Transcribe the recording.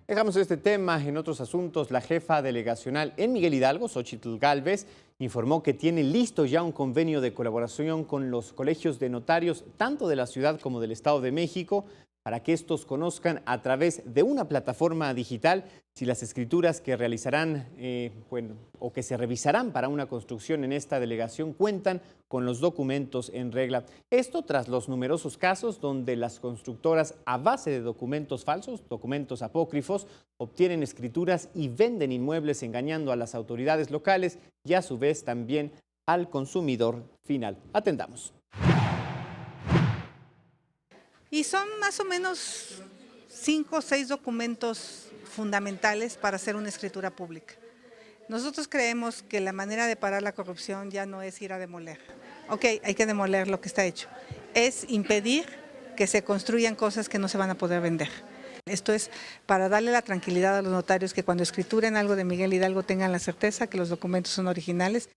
Dejamos este tema. En otros asuntos, la jefa delegacional en Miguel Hidalgo, Xóchitl Gálvez, informó que tiene listo ya un convenio de colaboración con los colegios de notarios, tanto de la ciudad como del Estado de México, para que estos conozcan a través de una plataforma digital si las escrituras que realizarán o que se revisarán para una construcción en esta delegación cuentan con los documentos en regla. Esto tras los numerosos casos donde las constructoras, a base de documentos falsos, documentos apócrifos, obtienen escrituras y venden inmuebles engañando a las autoridades locales y a su vez también al consumidor final. Atendamos. Y son más o menos 5 o 6 documentos fundamentales para hacer una escritura pública. Nosotros creemos que la manera de parar la corrupción ya no es ir a demoler. Ok, hay que demoler lo que está hecho. Es impedir que se construyan cosas que no se van a poder vender. Esto es para darle la tranquilidad a los notarios que cuando escrituren algo de Miguel Hidalgo tengan la certeza que los documentos son originales.